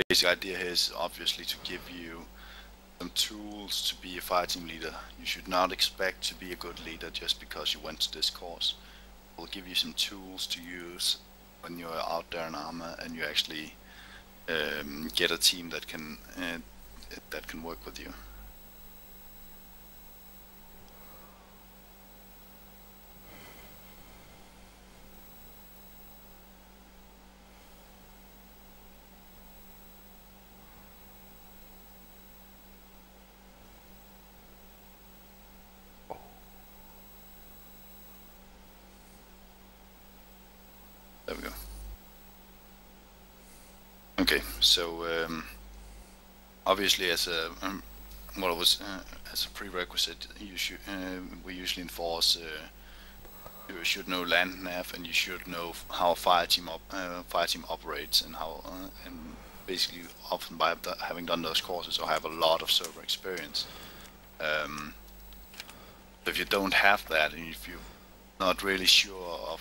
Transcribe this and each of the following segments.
basic idea here is obviously to give you some tools to be a fireteam leader. You should not expect to be a good leader just because you went to this course. We'll give you some tools to use when you're out there in armor and you actually get a team that can work with you. There we go. Okay, so obviously, as a as a prerequisite, we usually enforce you should know land nav, and you should know how a fire team operates, and how and basically often by having done those courses, I have a lot of server experience. If you don't have that, and if you're not really sure of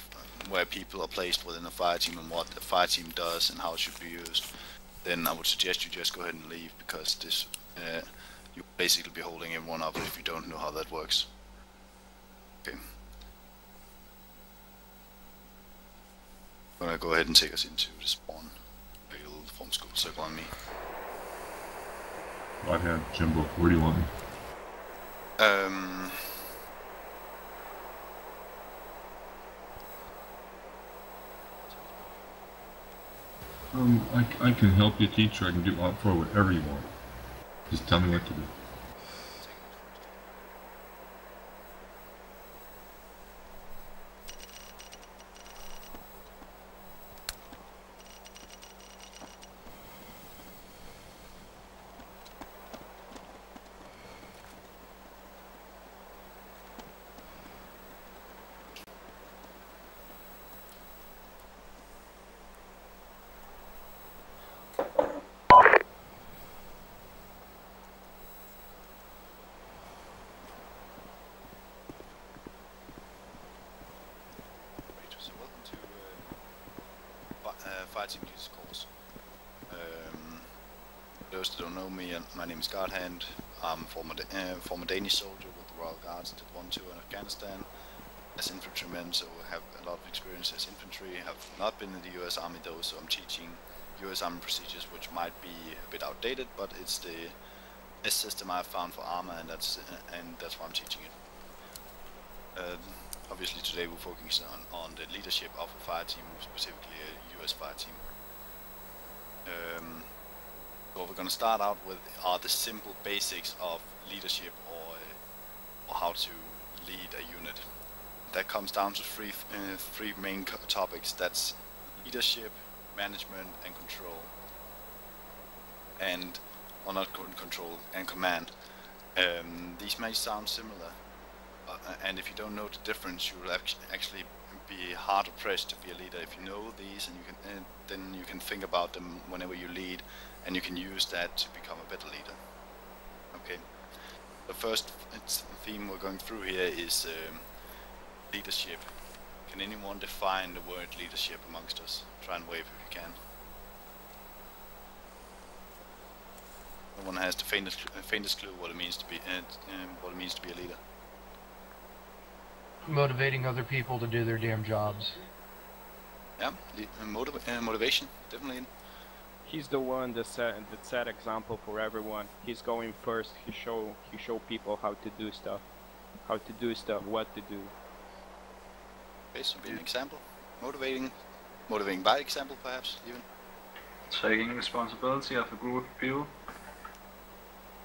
where people are placed within a fire team and what the fire team does and how it should be used, then I would suggest you just go ahead and leave, because this you basically be holding everyone up if you don't know how that works. Okay. I'm gonna go ahead and take us into the spawn. Make a little form school circle on me. Right hand, Jimbo. Where do you want me? I can help you, teacher. I can do for whatever you want. Just tell me what to do. Fighting Leaders course. Those that don't know me, my name is Guardhand. I'm a former Danish soldier with the Royal Guards, did 1-2 in Afghanistan as infantryman, so I have a lot of experience as infantry. I have not been in the US Army though, so I'm teaching US Army procedures, which might be a bit outdated, but it's the best system I've found for armor, and that's why I'm teaching it. Obviously today we're focusing on the leadership of a fire team, specifically a US fire team. So what we're going to start out with are the simple basics of leadership, or how to lead a unit. That comes down to three main topics. That's leadership, management, and control. Or not control, and command. These may sound similar. And if you don't know the difference, you will actually be harder pressed to be a leader. If you know these, and you can, then you can think about them whenever you lead, and you can use that to become a better leader. Okay. The first theme we're going through here is leadership. Can anyone define the word leadership amongst us? Try and wave if you can. No one has the faintest clue what it means to be a leader. Motivating other people to do their damn jobs. Yeah, motivation, definitely. He's the one that set example for everyone. He's going first. He show people how to do stuff, what to do. Okay, so be an example, motivating by example, perhaps even. Taking responsibility of a group of people.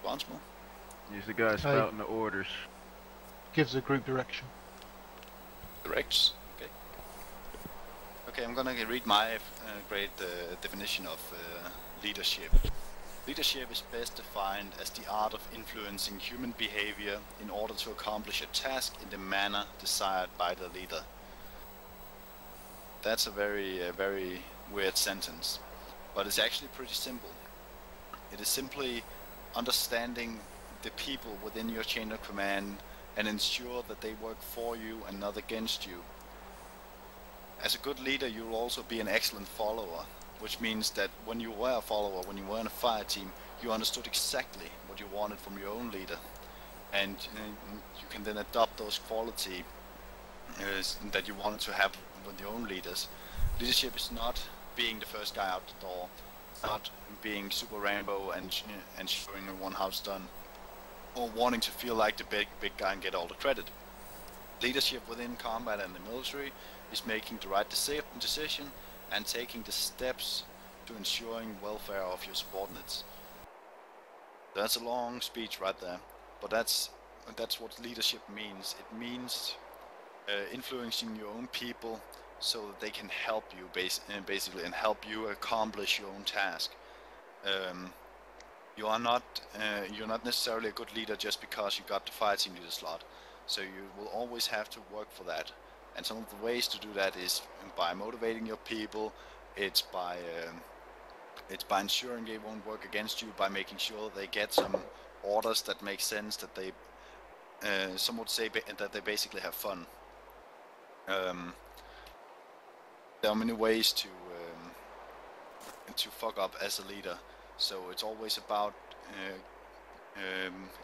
Responsible. He's the guy spouting the orders. Gives a group direction. Directs. Okay. Okay, I'm gonna read my great definition of leadership. Leadership is best defined as the art of influencing human behavior in order to accomplish a task in the manner desired by the leader. That's a very weird sentence, but it's actually pretty simple. It is simply understanding the people within your chain of command and ensure that they work for you and not against you. As a good leader, you'll also be an excellent follower. which means that when you were a follower, when you were in a fire team, you understood exactly what you wanted from your own leader, and you can then adopt those qualities that you wanted to have with your own leaders. Leadership is not being the first guy out the door. It's not being super rainbow and showing everyone how it's done, or wanting to feel like the big guy and get all the credit. Leadership within combat and the military is making the right decision and taking the steps to ensuring welfare of your subordinates. That's a long speech right there, but that's what leadership means. It means influencing your own people so that they can help you basically and help you accomplish your own task. You're not necessarily a good leader just because you got the fire team leader slot. So you will always have to work for that. And some of the ways to do that is by motivating your people. It's by ensuring they won't work against you, by making sure they get some orders that make sense, that they some would say that they basically have fun. There are many ways to fuck up as a leader, so it's always about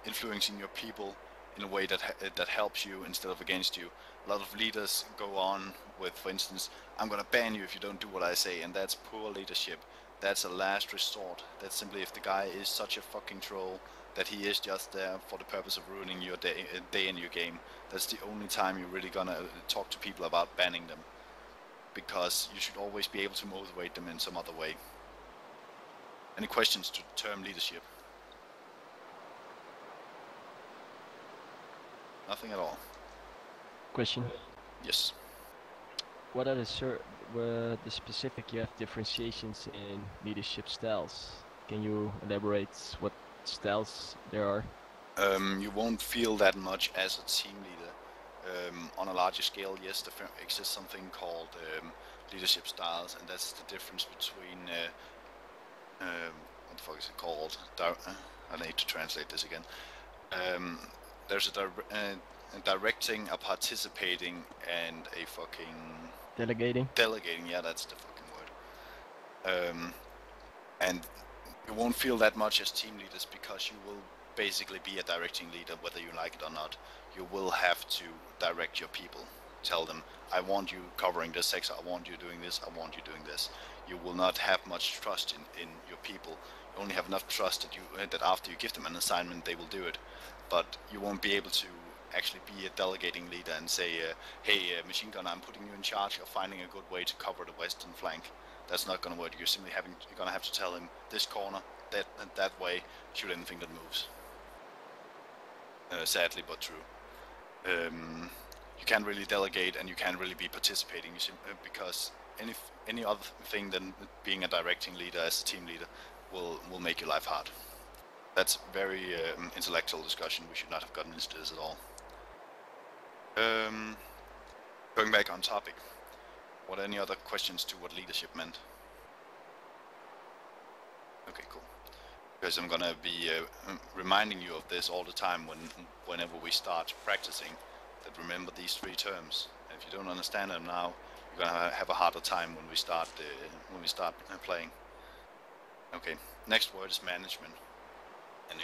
influencing your people in a way that helps you instead of against you. A lot of leaders go on with, for instance, I'm gonna ban you if you don't do what I say, and that's poor leadership. That's a last resort. That's simply if the guy is such a fucking troll that he is just there for the purpose of ruining your day in your game. That's the only time you're really gonna talk to people about banning them, because you should always be able to motivate them in some other way. Any questions to the term leadership? Nothing at all. Question. Yes. What are the specific differentiations in leadership styles? Can you elaborate what styles there are? You won't feel that much as a team leader. On a larger scale, yes, there exists something called leadership styles, and that's the difference between what the fuck is it called? I need to translate this again. There's a directing, a participating, and a fucking Delegating. Delegating, yeah, that's the fucking word. And you won't feel that much as team leaders because you will basically be a directing leader whether you like it or not. You will have to direct your people. Tell them, I want you covering this sector, I want you doing this, I want you doing this. You will not have much trust in your people. You only have enough trust that after you give them an assignment they will do it. But you won't be able to actually be a delegating leader and say, hey, machine gunner, I'm putting you in charge of finding a good way to cover the western flank. That's not going to work. You're simply you're going to have to tell him this corner, that way, shoot anything that moves. Sadly, but true. You can't really delegate and you can't really be participating because any other thing than being a directing leader as a team leader will make your life hard. That's very intellectual discussion. We should not have gotten into this at all. Going back on topic, what are any other questions to what leadership meant? Okay, cool. Because I'm gonna be reminding you of this all the time whenever we start practicing. That remember these three terms. And if you don't understand them now, you're gonna have a harder time when we start playing. Okay. Next word is management. And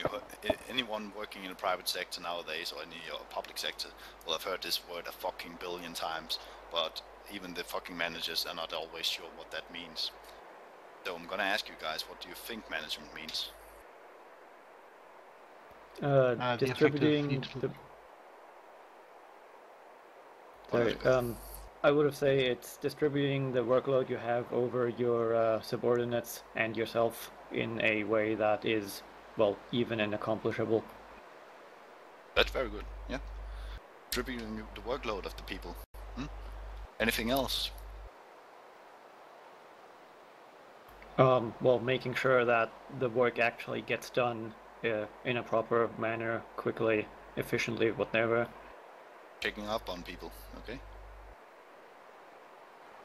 anyone working in the private sector nowadays, or any public sector, will have heard this word a fucking billion times, but even the fucking managers are not always sure what that means. So I'm gonna ask you guys, what do you think management means? Distributing the... Sorry, I would have said it's distributing the workload you have over your subordinates and yourself in a way that is, well, even and accomplishable. That's very good, yeah. Distributing the workload of the people. Anything else? Well, making sure that the work actually gets done in a proper manner, quickly, efficiently, whatever. Checking up on people, okay?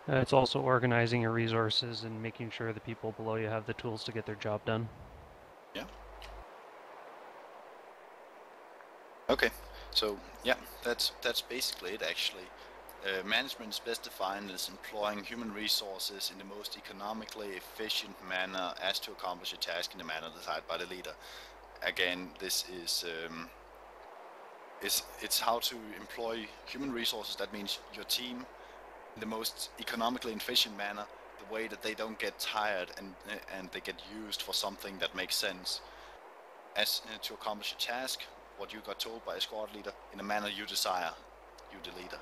It's also organizing your resources and making sure the people below you have the tools to get their job done. Yeah. Okay, so yeah, that's basically it actually. Management is best defined as employing human resources in the most economically efficient manner as to accomplish a task in the manner decided by the leader. Again, this is it's how to employ human resources. That means your team in the most economically efficient manner, the way that they don't get tired and they get used for something that makes sense, as to accomplish a task, what you got told by a squad leader, in a manner you desire, you the leader.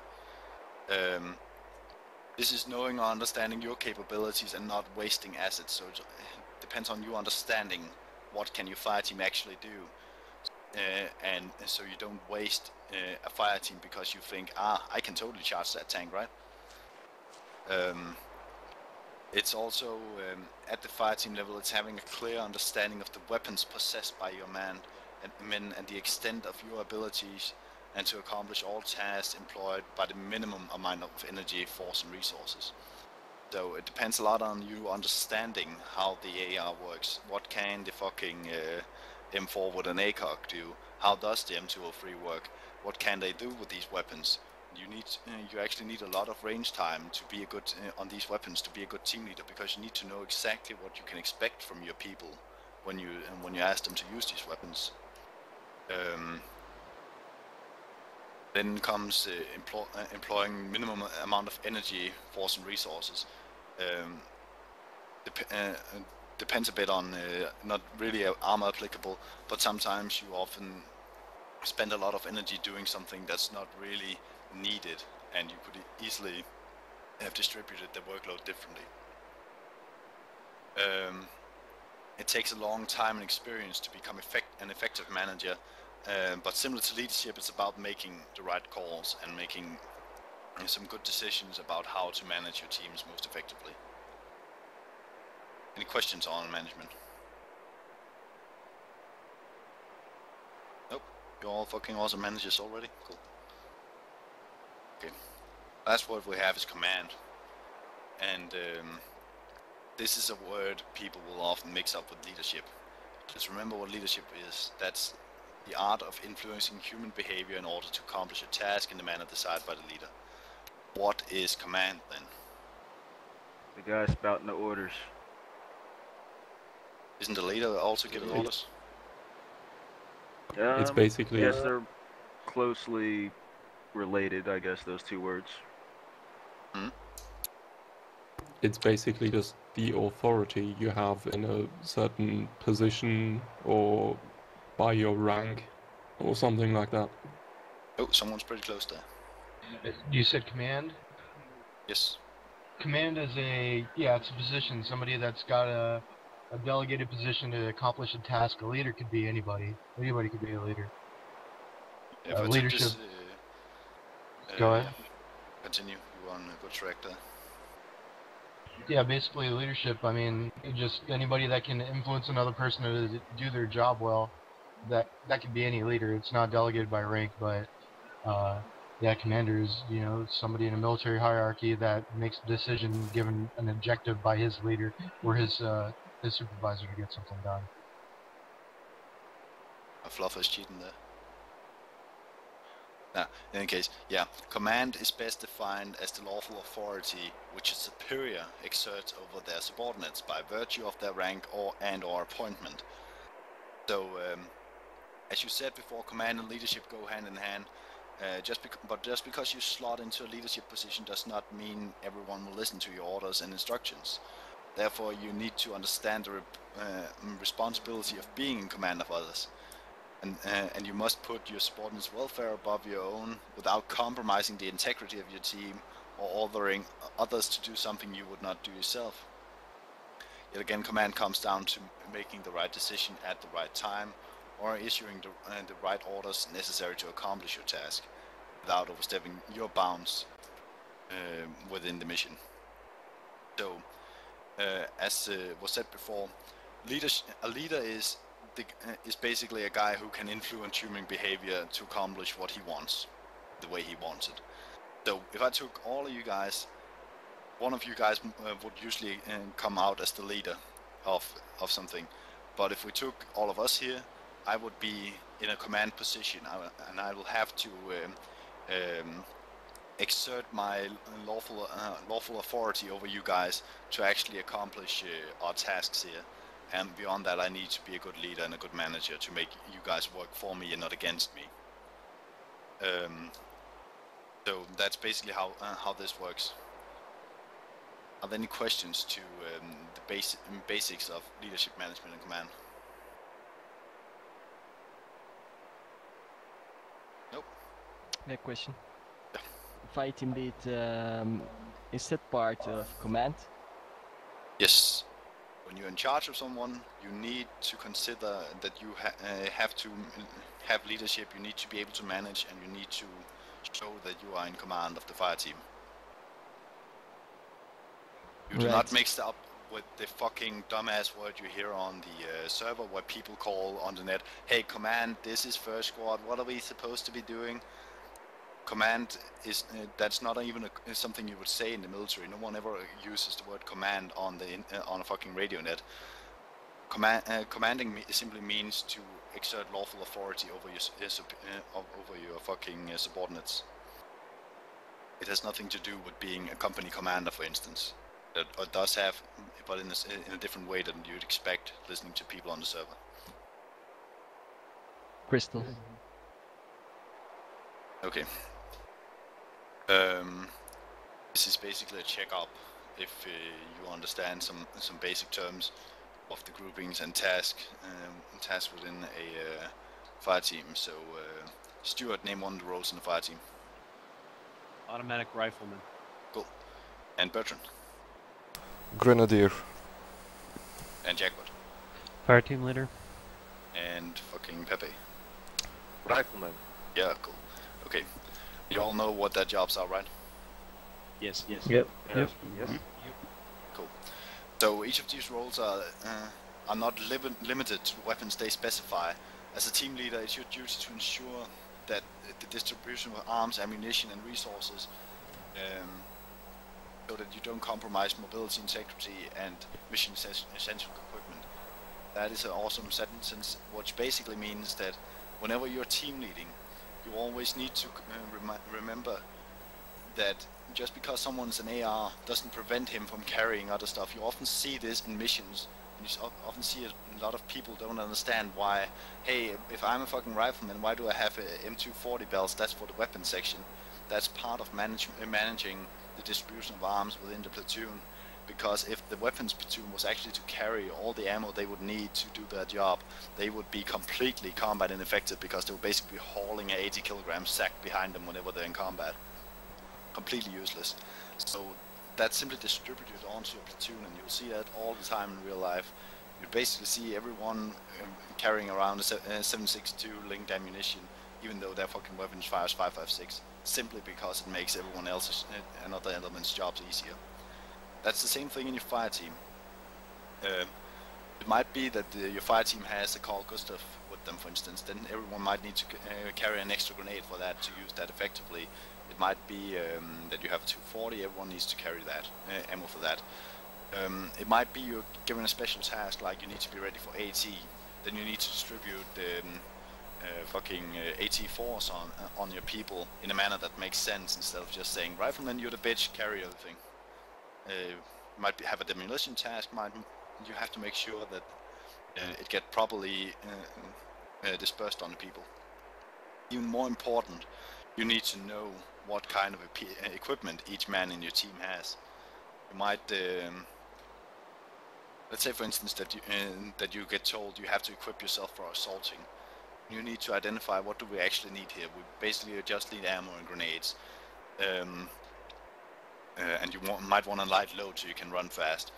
This is knowing or understanding your capabilities and not wasting assets. So it depends on you understanding what can your fire team actually do, and so you don't waste a fire team because you think, I can totally charge that tank, right? It's also at the fire team level, it's having a clear understanding of the weapons possessed by your men and the extent of your abilities, and to accomplish all tasks employed by the minimum amount of energy, force, and resources. So it depends a lot on you understanding how the AR works. What can the fucking M4 with an ACOG do? How does the M203 work? What can they do with these weapons? You actually need a lot of range time to be a good on these weapons, to be a good team leader, because you need to know exactly what you can expect from your people when you ask them to use these weapons. Then comes employing minimum amount of energy, force, and resources. Depends a bit on not really armor applicable, but sometimes you often spend a lot of energy doing something that's not really needed, and you could easily have distributed the workload differently. It takes a long time and experience to become an effective manager, but similar to leadership, it's about making the right calls and making some good decisions about how to manage your teams most effectively. Any questions on management? Nope. You're all fucking awesome managers already? Cool. Okay. Last word we have is command. And this is a word people will often mix up with leadership. Just remember what leadership is. That's the art of influencing human behavior in order to accomplish a task in the manner decided by the leader. What is command then? The guy spouting the orders. Isn't the leader also giving orders? It's basically... Yes, they're closely related, I guess, those two words. It's basically just the authority you have in a certain position or by your rank or something like that. Oh, someone's pretty close there. You said command? Yes. Command is it's a position. Somebody that's got a delegated position to accomplish a task. A leader could be anybody. Anybody could be a leader. Leadership. Go ahead. Continue. You were on a good track there. Yeah, basically leadership. I mean, just anybody that can influence another person to do their job well. That could be any leader. It's not delegated by rank, but commander is, somebody in a military hierarchy that makes a decision given an objective by his leader or his supervisor to get something done. A fluff is cheating there. In any case, command is best defined as the lawful authority which a superior exerts over their subordinates by virtue of their rank or appointment. So, as you said before, command and leadership go hand in hand. Just because you slot into a leadership position does not mean everyone will listen to your orders and instructions. Therefore, you need to understand the responsibility of being in command of others. And you must put your subordinates' welfare above your own without compromising the integrity of your team or ordering others to do something you would not do yourself. Yet again, command comes down to making the right decision at the right time, or issuing the right orders necessary to accomplish your task without overstepping your bounds within the mission. So, as was said before, a leader is basically a guy who can influence human behavior to accomplish what he wants, the way he wants it. So if I took all of you guys, one of you guys would usually come out as the leader of something. But if we took all of us here, I would be in a command position, and I will have to exert my lawful authority over you guys to actually accomplish our tasks here. And beyond that, I need to be a good leader and a good manager to make you guys work for me and not against me. So that's basically how this works. Are there any questions to the basics of leadership, management, and command? Nope. Yeah, question. Yeah. Fire team lead, is that part of command? Yes. When you're in charge of someone, you need to consider that you have to have leadership, you need to be able to manage, and you need to show that you are in command of the fire team. You do not mix up with the fucking dumbass word you hear on the server where people call on the net, hey command, this is first squad, what are we supposed to be doing? Command is, that's not even something you would say in the military. No one ever uses the word command on a fucking radio net. Commanding simply means to exert lawful authority over your fucking subordinates. It has nothing to do with being a company commander, for instance. It does have, but in a different way than you'd expect listening to people on the server. Crystal. Okay. This is basically a check-up if you understand some basic terms of the groupings and tasks within a fire team. So, Stuart, name one of the roles in the fire team. Automatic rifleman. Cool. And Bertrand. Grenadier. And Jackpot. Fire team leader. And fucking Pepe. Rifleman. Yeah, cool. Okay. You all know what their jobs are, right? Yes. Yep. Yep. Yes. Cool. So each of these roles are not limited to the weapons they specify. As a team leader, it's your duty to ensure that the distribution of arms, ammunition, and resources, so that you don't compromise mobility, integrity, and mission essential equipment. That is an awesome sentence, which basically means that whenever you're team leading, you always need to remember that just because someone's an AR doesn't prevent him from carrying other stuff. You often see this in missions, and you often see a lot of people don't understand why, hey, if I'm a fucking rifleman, why do I have a M240 belts? That's for the weapons section. That's part of managing the distribution of arms within the platoon, because if the weapons platoon was actually to carry all the ammo they would need to do their job, they would be completely combat ineffective, because they would basically be hauling an 80 kilogram sack behind them whenever they're in combat. Completely useless. So that's simply distributed onto a platoon, and you'll see that all the time in real life. You basically see everyone carrying around a 7.62 linked ammunition, even though their fucking weapons fires 5.56, simply because it makes everyone else's and other elements' jobs easier. That's the same thing in your fire team. It might be that your fire team has a Carl Gustav with them, for instance. Then everyone might need to carry an extra grenade for that, to use that effectively. It might be that you have a 240, everyone needs to carry that, ammo for that. It might be you're given a special task, like you need to be ready for AT. Then you need to distribute fucking AT4s on your people in a manner that makes sense, instead of just saying, rifleman, you're the bitch, carry everything. Might have a demolition task, you have to make sure that it gets properly dispersed on the people. Even more important, you need to know what kind of equipment each man in your team has. You might, let's say for instance that you get told you have to equip yourself for assaulting. You need to identify what do we actually need here. We basically just need ammo and grenades. And you might want a light load so you can run fast.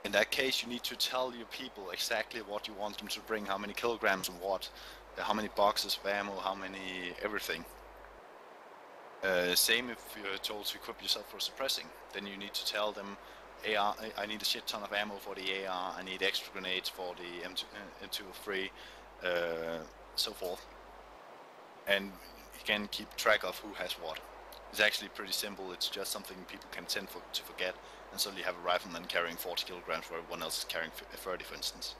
In that case, you need to tell your people exactly what you want them to bring, how many kilograms of what, how many boxes of ammo, how many everything. Same if you're told to equip yourself for suppressing, then you need to tell them, AR, I need a shit ton of ammo for the AR, I need extra grenades for the M203, so forth. And you can keep track of who has what. It's actually pretty simple, it's just something people can tend to forget, and suddenly you have a rifleman carrying 40 kilograms where everyone else is carrying 30, for instance.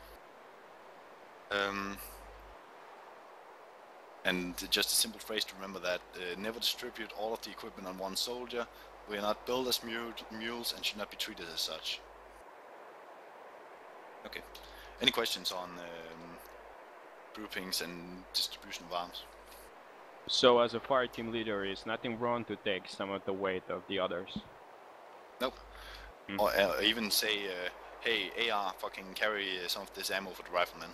And just a simple phrase to remember that, never distribute all of the equipment on one soldier. We are not built as mules and should not be treated as such. Okay. Any questions on groupings and distribution of arms? So as a fire team leader, is nothing wrong to take some of the weight of the others? Nope. Or even say, hey, AR, fucking carry some of this ammo for the riflemen.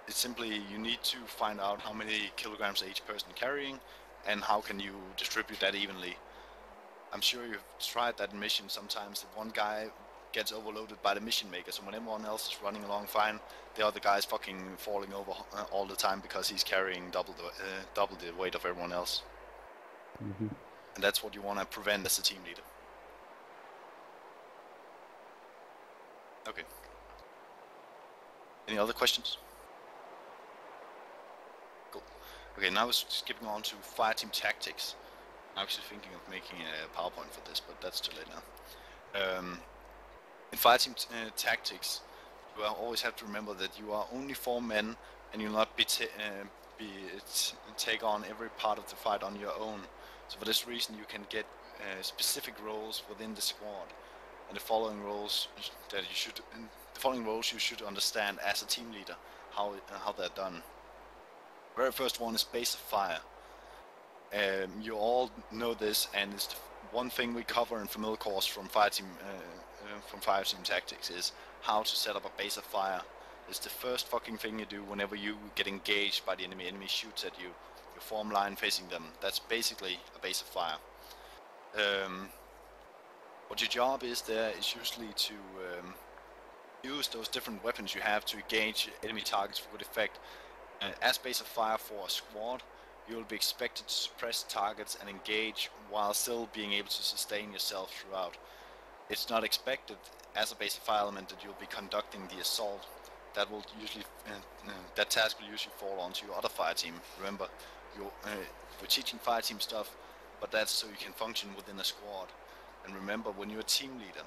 It's simply, you need to find out how many kilograms each person carrying, and how can you distribute that evenly. I'm sure you've tried that mission sometimes, that one guy gets overloaded by the mission maker, so when everyone else is running along fine, the other guy's fucking falling over all the time because he's carrying double the weight of everyone else. And that's what you want to prevent as a team leader. Okay. Any other questions? Cool. Okay, now we're skipping on to fire team tactics. I'm actually thinking of making a PowerPoint for this, but that's too late now. In fire team tactics, you always have to remember that you are only 4 men, and you'll not take on every part of the fight on your own. So for this reason, you can get specific roles within the squad, and the following roles you should understand as a team leader how they're done. The very first one is base of fire. You all know this, and it's the one thing we cover in Ftl-course from fire team tactics is how to set up a base of fire. It's the first fucking thing you do whenever you get engaged by the enemy. Enemy shoots at you. You form line facing them. That's basically a base of fire. What your job is there is usually to use those different weapons you have to engage enemy targets for good effect. As base of fire for a squad, you will be expected to suppress targets and engage while still being able to sustain yourself throughout. It's not expected as a base of fire element that you'll be conducting the assault. That will usually that task will usually fall onto your other fire team. Remember, we're teaching fire team stuff, but that's so you can function within a squad. And remember, when you're a team leader,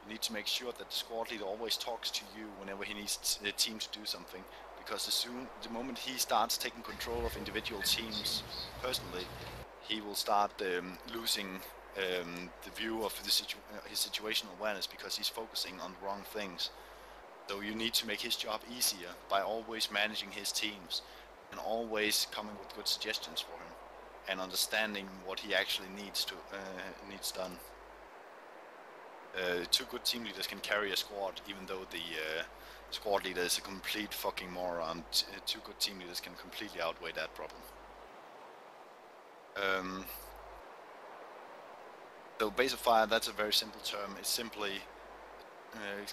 you need to make sure that the squad leader always talks to you whenever he needs the team to do something. Because the moment he starts taking control of individual teams personally, he will start losing the view of his situational awareness, because he's focusing on the wrong things. So you need to make his job easier by always managing his teams and always coming with good suggestions for him and understanding what he actually needs done. 2 good team leaders can carry a squad, even though the squad leader is a complete fucking moron. 2 good team leaders can completely outweigh that problem. So base of fire, that's a very simple term. It's simply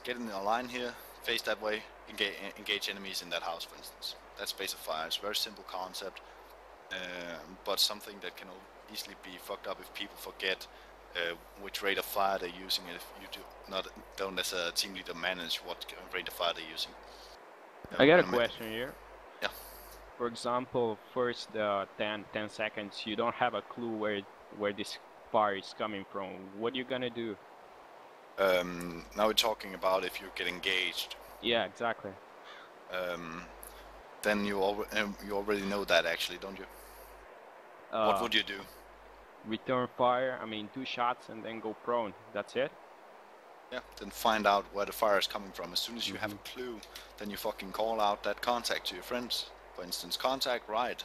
get in a line here, face that way, engage enemies in that house, for instance. That's base of fire. It's a very simple concept, but something that can easily be fucked up if people forget which rate of fire they're using, and if you don't as a team leader manage what rate of fire they're using. I got a question here. Yeah. For example, first 10 seconds, you don't have a clue where this fire is coming from. What are you gonna do? Now we're talking about if you get engaged. Yeah, exactly. Then you already know that, actually, don't you? What would you do? Return fire, 2 shots and then go prone. That's it? Yeah, then find out where the fire is coming from. As soon as you have a clue, then you fucking call out that contact to your friends. For instance, contact right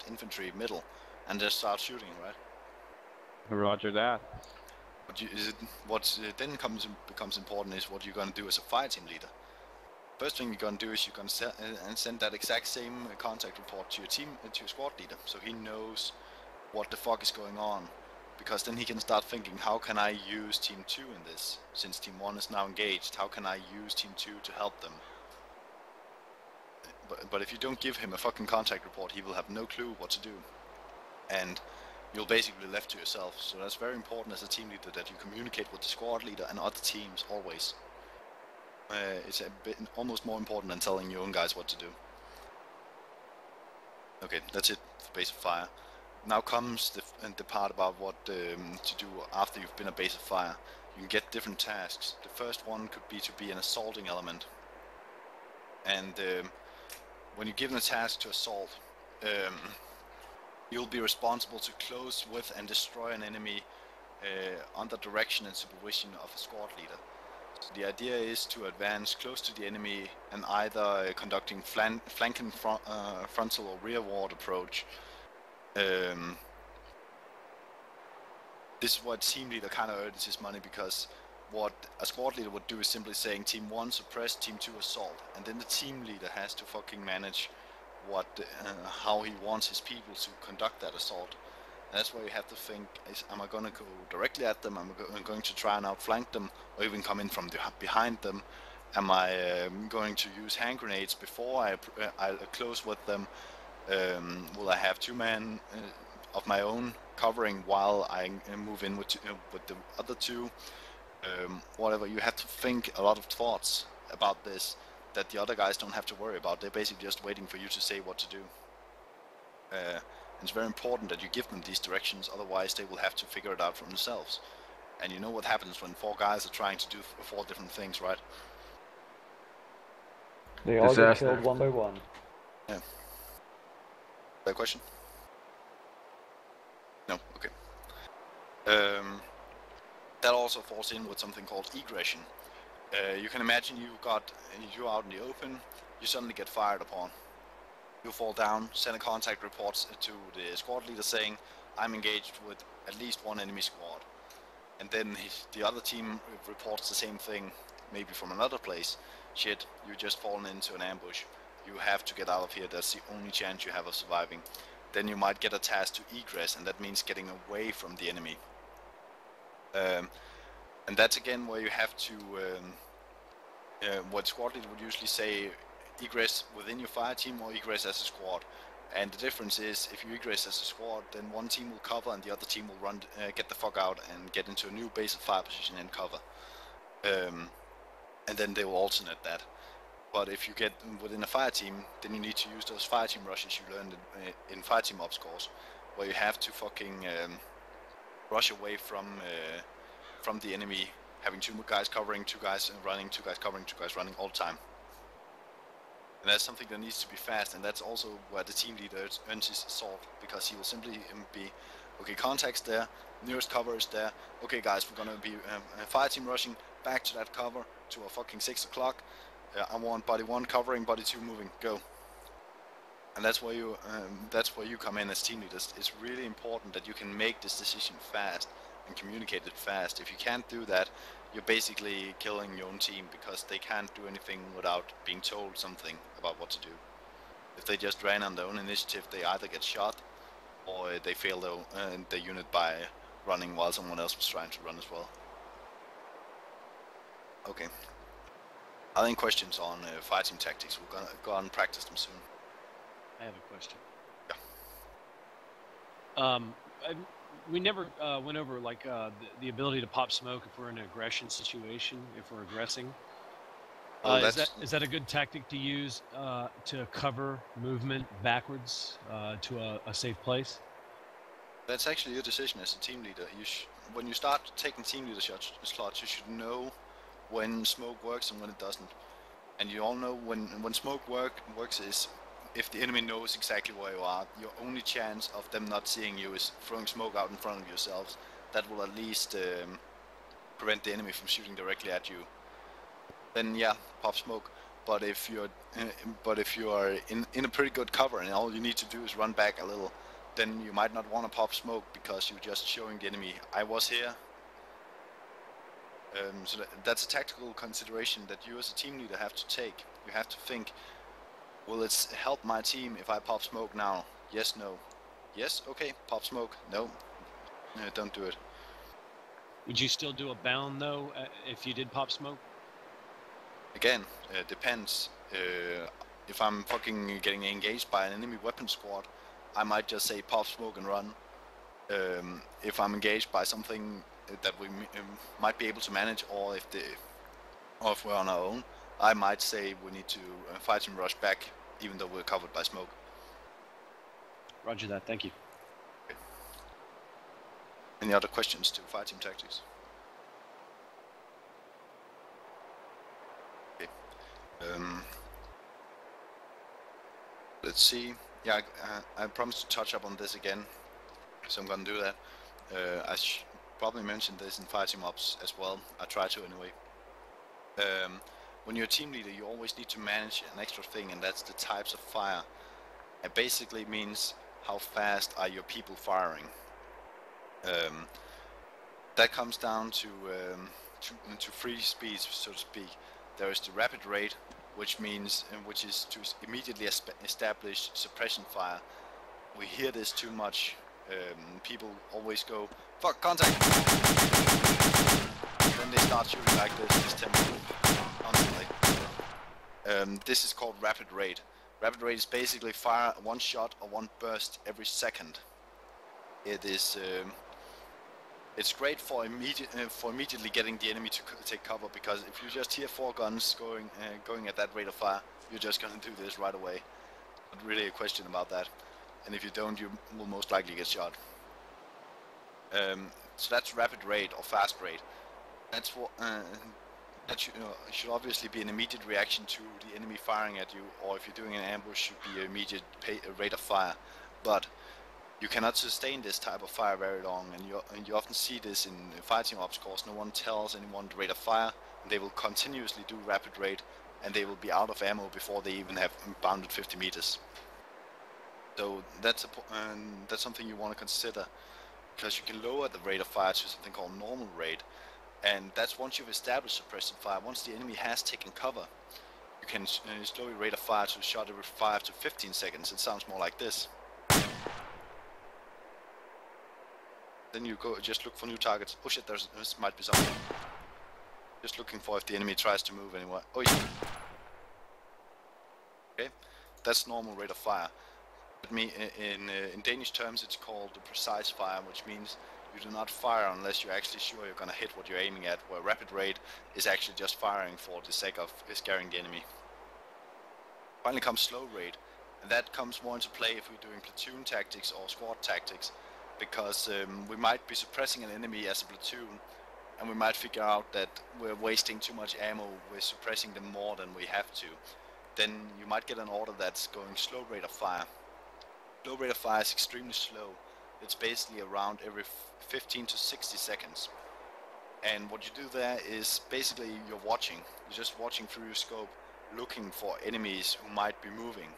infantry middle, and just start shooting, right? Roger that. What then becomes important is what you're gonna do as a fire team leader. First thing you're gonna do is you're gonna send that exact same contact report to your squad leader, so he knows what the fuck is going on. Because then he can start thinking, how can I use Team 2 in this? Since Team 1 is now engaged, how can I use Team 2 to help them? But if you don't give him a fucking contact report, he will have no clue what to do. And you'll basically be left to yourself. So that's very important as a team leader, that you communicate with the squad leader and other teams always. It's a bit almost more important than telling your own guys what to do. Okay, that's it for base of fire. Now comes the part about what to do after you've been a base of fire. You can get different tasks. The first one could be to be an assaulting element. And when you're given a task to assault, you'll be responsible to close with and destroy an enemy under direction and supervision of a squad leader. So the idea is to advance close to the enemy and either conducting flanking frontal or rearward approach. This is what team leader kind of earns his money, because what a squad leader would do is simply saying team 1 suppress, team 2 assault, and then the team leader has to fucking manage how he wants his people to conduct that assault. And that's where you have to think, am I going to go directly at them, am I going to try and outflank them, or even come in from behind them? Am I going to use hand grenades before I close with them? Will I have 2 men of my own covering while I move in with the other 2? Whatever, you have to think a lot of thoughts about this that the other guys don't have to worry about. They're basically just waiting for you to say what to do. It's very important that you give them these directions, otherwise they will have to figure it out for themselves. And you know what happens when 4 guys are trying to do 4 different things, right? They all get killed one by one. Yeah. That question? No, okay. That also falls in with something called egression. You can imagine you're out in the open, you suddenly get fired upon. You fall down, send a contact report to the squad leader saying, I'm engaged with at least 1 enemy squad. And then the other team reports the same thing, maybe from another place. Shit, you just fallen into an ambush. You have to get out of here, that's the only chance you have of surviving. Then you might get a task to egress, and that means getting away from the enemy. And that's again where you have to, what squad leader would usually say, egress within your fire team or egress as a squad. And the difference is, if you egress as a squad, then one team will cover and the other team will run, get the fuck out and get into a new base of fire position and cover. And then they will alternate that. But if you get within a fire team, then you need to use those fire team rushes you learned in fire team ops course, where you have to fucking rush away from the enemy, having 2 guys covering, 2 guys running, 2 guys covering, 2 guys running all the time. And that's something that needs to be fast, and that's also where the team leader earns his assault, because he will simply be, okay, contacts there, nearest cover is there, okay guys, we're gonna be fire team rushing back to that cover to a fucking 6 o'clock. I want body 1 covering, body 2 moving, go. And that's where you come in as team leaders. It's really important that you can make this decision fast and communicate it fast. If you can't do that, you're basically killing your own team, because they can't do anything without being told something about what to do. If they just ran on their own initiative, they either get shot or they fail their unit by running while someone else was trying to run as well. Okay. Are there any questions on fighting tactics? We're gonna go on and practice them soon. I have a question. Yeah. We never went over like the ability to pop smoke if we're in an aggression situation, if we're aggressing. Is that a good tactic to use to cover movement backwards to a safe place? That's actually your decision as a team leader. When you start taking team leader slots, you should know when smoke works and when it doesn't. And you all know when smoke works is if the enemy knows exactly where you are. Your only chance of them not seeing you is throwing smoke out in front of yourselves. That will at least prevent the enemy from shooting directly at you. Then yeah, pop smoke. But if you are in a pretty good cover and all you need to do is run back a little, then you might not want to pop smoke, because you're just showing the enemy, I was here. So that's a tactical consideration that you as a team leader have to take. You have to think, will it help my team if I pop smoke now? Yes, no. Yes, okay, pop smoke. No, don't do it. Would you still do a bound though if you did pop smoke? Again, depends. If I'm fucking getting engaged by an enemy weapon squad, I might just say pop smoke and run. If I'm engaged by something that we might be able to manage, or if we're on our own, I might say we need to fight and rush back, even though we're covered by smoke. Roger that, thank you. Okay. Any other questions to fight team tactics? Okay. let's see. Yeah, I promised to touch up on this again, so I'm gonna do that. I probably mentioned this in fighting ops as well. I try to anyway. When you're a team leader, you always need to manage an extra thing, and that's the types of fire. It basically means how fast are your people firing. That comes down to three speeds, so to speak. There is the rapid rate, which is to immediately establish suppression fire. We hear this too much. People always go, "Fuck, contact!" Then they start shooting like this tempo constantly. This is called rapid rate. Rapid rate is basically fire one shot or one burst every second. It is. It's great for immediately getting the enemy to take cover, because if you just hear 4 guns going at that rate of fire, you're just gonna do this right away. Not really a question about that. And if you don't, you will most likely get shot. So that's rapid rate or fast rate. That's what that should obviously be an immediate reaction to the enemy firing at you, or if you're doing an ambush, should be an immediate rate of fire. But you cannot sustain this type of fire very long, and you often see this in fighting ops course. No one tells anyone the rate of fire, and they will continuously do rapid rate, and they will be out of ammo before they even have bounded 50 meters. So that's something you want to consider, because you can lower the rate of fire to something called normal rate, and that's once you've established suppressive fire. Once the enemy has taken cover, you can slow your rate of fire to a shot every 5 to 15 seconds. It sounds more like this. Then you go just look for new targets. Oh shit, there might be something. Just looking for if the enemy tries to move anywhere. Oh yeah. Okay, that's normal rate of fire. But in Danish terms, it's called the precise fire, which means you do not fire unless you're actually sure you're gonna hit what you're aiming at. Where rapid rate is actually just firing for the sake of scaring the enemy. Finally comes slow rate, and that comes more into play if we're doing platoon tactics or squad tactics. Because we might be suppressing an enemy as a platoon, and we might figure out that we're wasting too much ammo, we're suppressing them more than we have to. Then you might get an order that's going slow rate of fire. Slow rate of fire is extremely slow. It's basically around every 15 to 60 seconds. And what you do there is basically you're watching. You're just watching through your scope, looking for enemies who might be moving.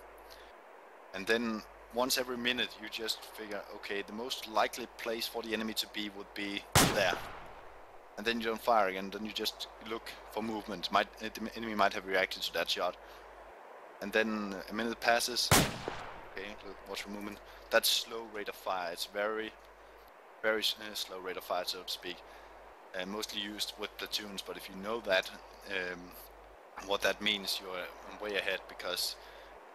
And then once every minute you just figure, okay, the most likely place for the enemy to be would be there. And then you don't fire again, then you just look for movement. The enemy might have reacted to that shot. And then a minute passes. Okay, watch for movement. That's slow rate of fire. It's very, very slow rate of fire, so to speak. And mostly used with platoons, but if you know that, what that means, you're way ahead, because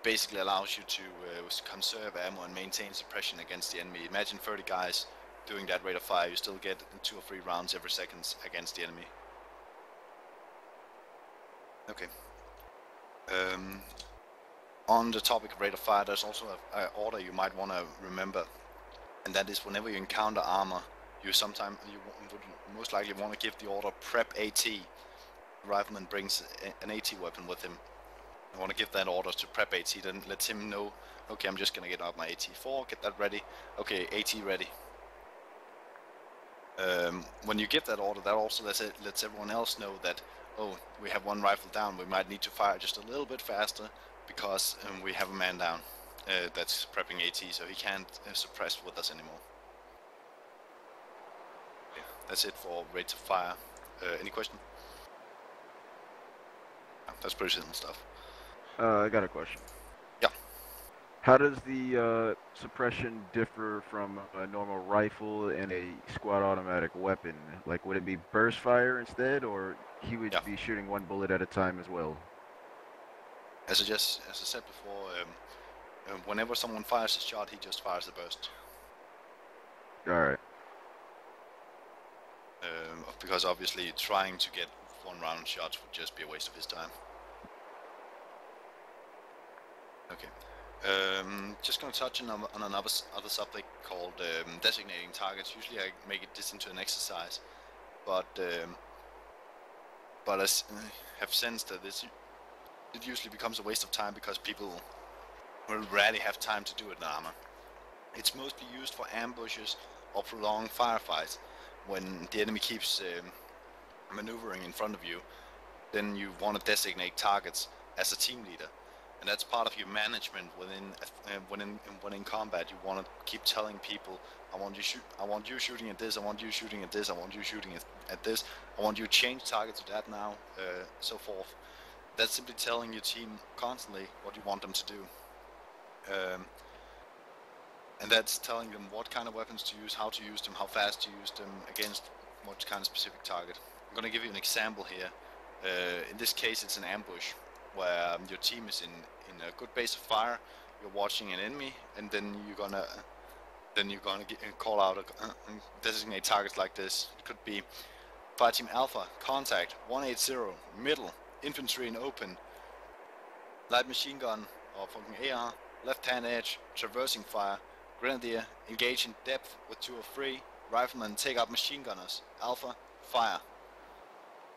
basically allows you to conserve ammo and maintain suppression against the enemy. Imagine 30 guys doing that rate of fire. You still get 2 or 3 rounds every second against the enemy. Okay. On the topic of rate of fire, there's also an order you might want to remember, and that is whenever you encounter armor, you would most likely want to give the order prep AT. The rifleman brings an AT weapon with him. I want to give that order to prep AT, then lets him know, okay, I'm just gonna get out my AT4, get that ready. Okay, AT ready. When you give that order, that also lets everyone else know that, oh, we have 1 rifle down, we might need to fire just a little bit faster, because we have a man down that's prepping AT, so he can't suppress with us anymore. Okay, that's it for rates of fire. Any question? That's pretty simple stuff. I got a question. Yeah. How does the suppression differ from a normal rifle and a squad automatic weapon? Like, would it be burst fire instead, or he would be shooting 1 bullet at a time as well? As I said before, whenever someone fires a shot, he just fires a burst. Alright. Because obviously trying to get 1 round shots would just be a waste of his time. Okay. Just going to touch on another subject called designating targets. Usually I make this into an exercise, but I have sensed that it usually becomes a waste of time, because people will rarely have time to do it in armor. It's mostly used for ambushes or prolonged firefights. When the enemy keeps maneuvering in front of you, then you want to designate targets as a team leader, and that's part of your management when in combat. You want to keep telling people, I want you shooting at this, I want you shooting at this, I want you shooting at this, I want you to change target to that now, so forth. That's simply telling your team constantly what you want them to do. And that's telling them what kind of weapons to use, how to use them, how fast to use them, against what kind of specific target. I'm going to give you an example here. In this case, it's an ambush where your team is in a good base of fire. You're watching an enemy, and then you're gonna call out designate targets like this. It could be Fire Team Alpha, contact 180, middle, infantry in open, light machine gun or fucking AR, left-hand edge, traversing fire, grenadier, engage in depth with 2 or 3, rifleman, take out machine gunners, Alpha, fire.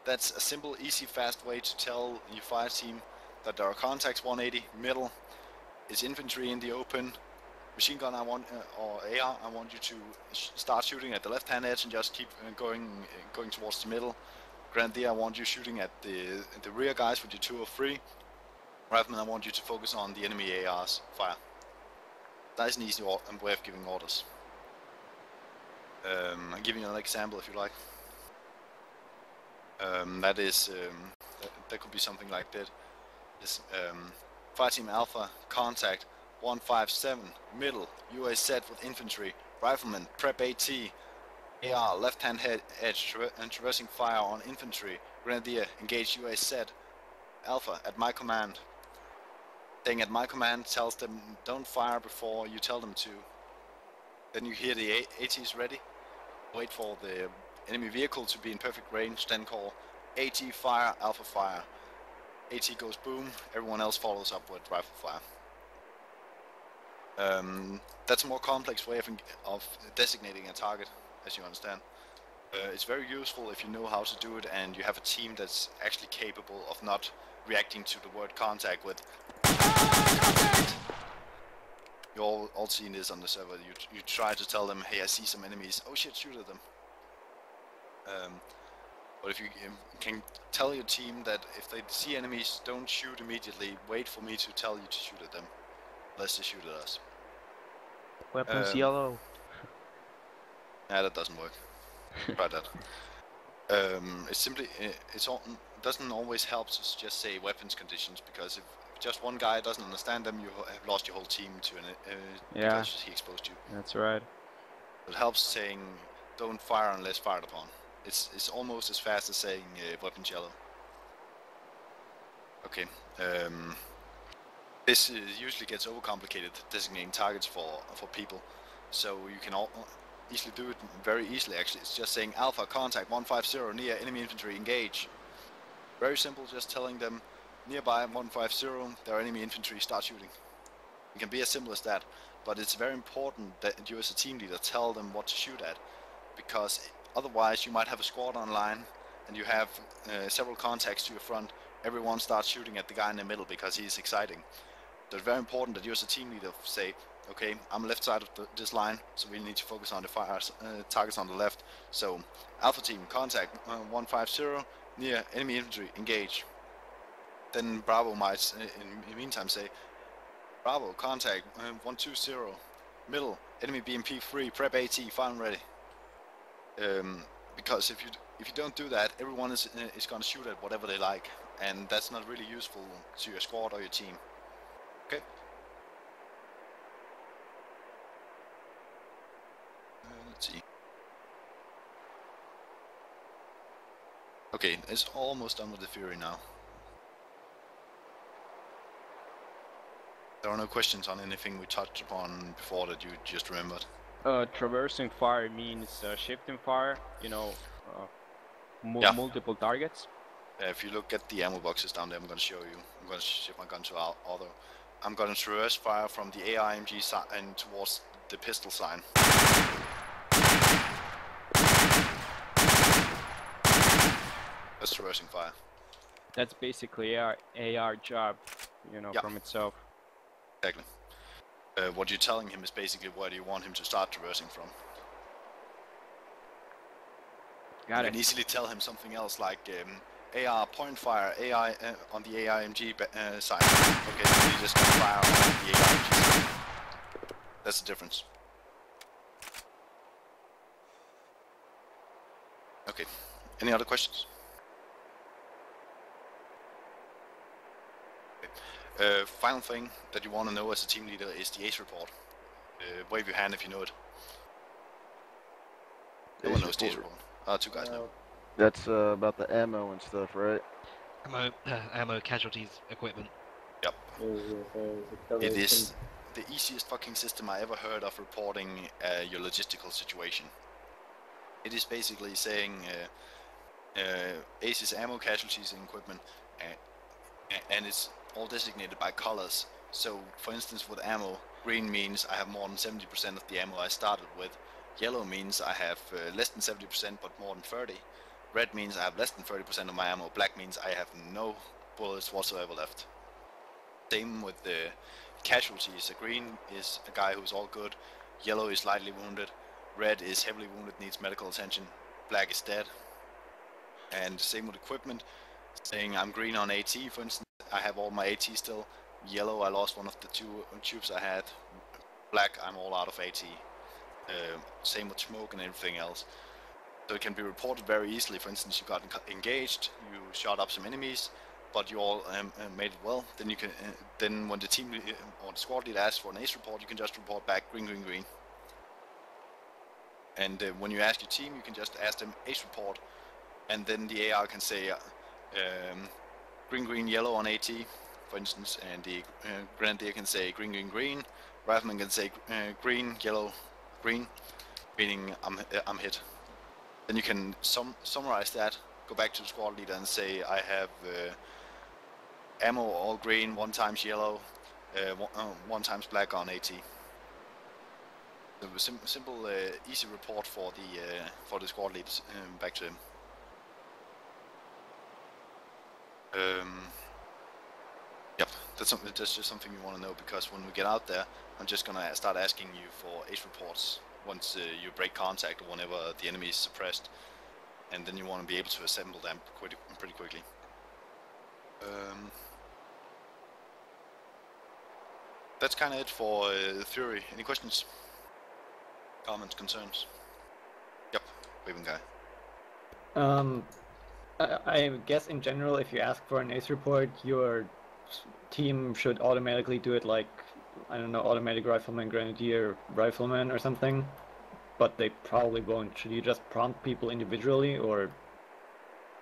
That's a simple, easy, fast way to tell your fire team that there are contacts 180, middle is infantry in the open, machine gun or AR, I want you to start shooting at the left-hand edge and just keep going towards the middle. Grenadier, I want you shooting at the rear guys with your 2 or 3. Rifleman, I want you to focus on the enemy ARs, fire. That's an easy way of giving orders. I'll give you an example if you like. That could be something like that. This Fire Team Alpha, contact 157, middle, UAZ with infantry, rifleman, prep AT, AR, left-hand edge, and traversing fire on infantry, grenadier, engage UAZ, Alpha, at my command. Saying at my command tells them don't fire before you tell them to. Then you hear the ATs ready, wait for the enemy vehicle to be in perfect range, then call AT fire, Alpha fire. AT goes boom, everyone else follows up with rifle fire. That's a more complex way of designating a target, as you understand. It's very useful if you know how to do it and you have a team that's actually capable of not reacting to the word contact with contact. You all seen this on the server. You try to tell them, hey, I see some enemies. Oh shit, shoot at them. But if you can tell your team that if they see enemies, don't shoot immediately. Wait for me to tell you to shoot at them. Unless they shoot at us. Weapons yellow. Nah, that doesn't work. Try that. It doesn't always help to just say weapons conditions, because if just one guy doesn't understand them, you have lost your whole team to because he exposed you. That's right. It helps saying don't fire unless fired upon. It's almost as fast as saying weapons yellow. Okay. This usually gets overcomplicated, designating targets for people, so you can easily do it very easily. Actually, it's just saying Alpha, contact 150 near enemy infantry, engage. Very simple, just telling them nearby 150 there are enemy infantry, start shooting. It can be as simple as that, but it's very important that you as a team leader tell them what to shoot at, because otherwise you might have a squad online and you have several contacts to your front. Everyone starts shooting at the guy in the middle because he's exciting. So it's very important that you as a team leader say, okay, I'm left side of this line, so we need to focus on the targets on the left. So Alpha team, contact 150 near enemy infantry, engage. Then Bravo might in the meantime say, Bravo, contact 120 middle, enemy BMP free, prep AT, fire and ready. Because if you don't do that, everyone is going to shoot at whatever they like, and that's not really useful to your squad or your team. Okay. Let's see. Okay, it's almost done with the theory now. There are no questions on anything we touched upon before that you just remembered. Traversing fire means shifting fire, you know, multiple targets. If you look at the ammo boxes down there, I'm going to show you. I'm going to shift my gun to auto. I'm going to traverse fire from the AIMG side and towards the pistol sign. That's traversing fire. That's basically AR job, you know, from itself. Exactly. What you're telling him is basically where do you want him to start traversing from. You can easily tell him something else like AR point fire, AI on the AIMG side. Okay, so you just gonna fire on the AIMG side. That's the difference. Okay, any other questions? Okay. Final thing that you want to know as a team leader is the ACE report. Wave your hand if you know it. No one knows the ACE report. Two guys know. That's about the ammo and stuff, right? Ammo, casualties, equipment. Yep. It is the easiest fucking system I ever heard of reporting your logistical situation. It is basically saying ACE's ammo, casualties, and equipment, and it's all designated by colors. So, for instance, with ammo, green means I have more than 70% of the ammo I started with. Yellow means I have less than 70% but more than 30. Red means I have less than 30% of my ammo. Black means I have no bullets whatsoever left. Same with the casualties. A green is a guy who's all good. Yellow is lightly wounded. Red is heavily wounded, needs medical attention. Black is dead. And same with equipment. Saying I'm green on AT, for instance, I have all my AT still. Yellow, I lost one of the two tubes I had. Black, I'm all out of AT. Same with smoke and everything else. So it can be reported very easily. For instance, you got engaged, you shot up some enemies, but you all made it well. Then you can, then when the team or the squad leader asks for an ACE report, you can just report back green, green, green. And when you ask your team, you can just ask them ACE report, and then the AR can say green, green, yellow on AT, for instance, and the Grenadier can say green, green, green. Rifleman can say green, yellow, green, meaning I'm hit. Then you can summarize that, go back to the squad leader and say I have ammo all green, 1 times yellow, 1 times black on AT. So a simple, easy report for the squad leaders back to him. Yep, that's just something you want to know, because when we get out there, I'm just gonna start asking you for ACE reports once you break contact or whenever the enemy is suppressed, and then you want to be able to assemble them pretty quickly. That's kind of it for the theory. Any questions? Comments, concerns? Yep, waving guy. I guess in general, if you ask for an ACE report, your team should automatically do it like, I don't know, automatic rifleman, grenadier, rifleman or something, but they probably won't. Should you just prompt people individually, or?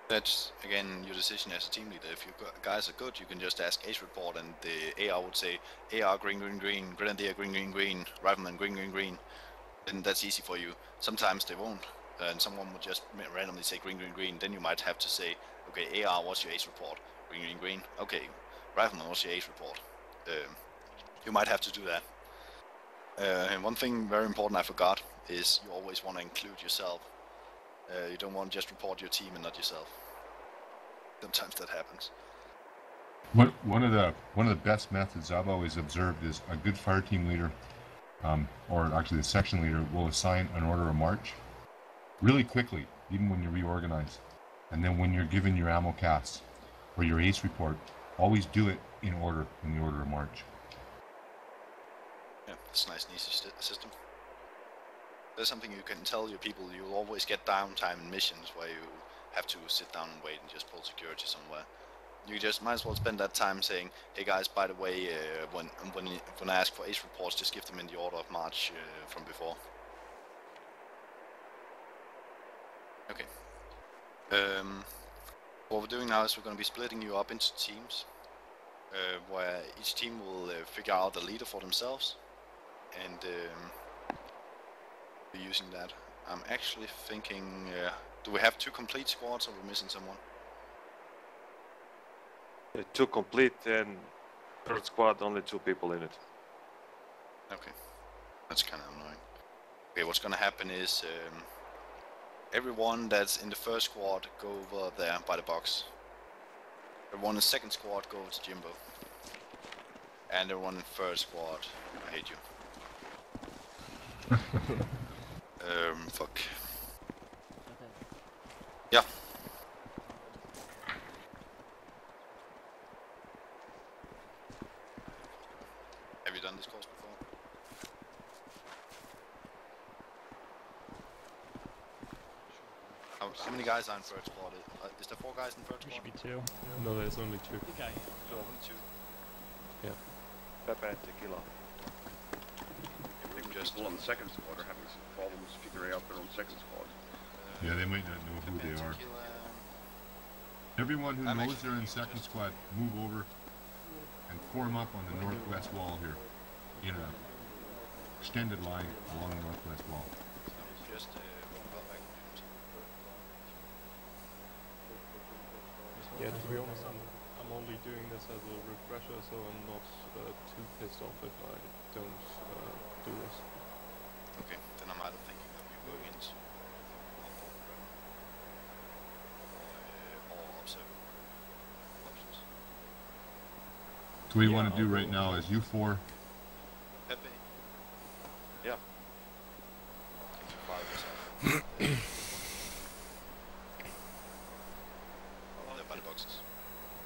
That's, again, your decision as a team leader. If you guys are good, you can just ask ACE report and the AR would say AR green, green, green, grenadier green, green, green, rifleman green, green, green. Then that's easy for you. Sometimes they won't, and someone would just randomly say green, green, green. Then you might have to say, okay, AR, what's your ACE report? Green, green, green. Okay, rifleman, what's your ACE report? You might have to do that. And one thing very important I forgot is you always want to include yourself. You don't want to just report your team and not yourself. Sometimes that happens. One of the best methods I've always observed is a good fire team leader, or actually the section leader, will assign an order of march really quickly, even when you reorganize. And then when you're given your ammo casts or your ACE report, always do it in order, in the order of march. Yeah, it's a nice and easy system. There's something you can tell your people. You'll always get downtime in missions where you have to sit down and wait and just pull security somewhere. You just might as well spend that time saying, hey guys, by the way, when I ask for ACE reports, just give them in the order of march from before. Okay. What we're doing now is we're going to be splitting you up into teams, where each team will figure out the leader for themselves, and be using that. I'm actually thinking, do we have 2 complete squads, or are we missing someone? 2 complete, and third squad, only 2 people in it. Okay, that's kind of annoying. Okay, what's gonna happen is everyone that's in the first squad go over there by the box. Everyone in the second squad go over to Jimbo. And everyone in third squad. I hate you. Fuck. Yeah. Have you done this course before? How many guys are in third squad? Is there 4 guys in third squad? Should be 2. No, there's only 2. Okay. Only 2. Yeah. Pepe and Tequila. Just people on the second squad are having some problems figuring out their own second squad. Yeah, they might not know who they are. Everyone who knows they're in second squad, move over and form up on the northwest wall here, in a extended line along the northwest wall. Yeah, to be honest, I'm only doing this as a refresher, so I'm not too pissed off if I don't do this. Okay, then I'm either thinking of you going into or observing options. So what you want to do right now is you 4. Pepe. Yeah. By the boxes.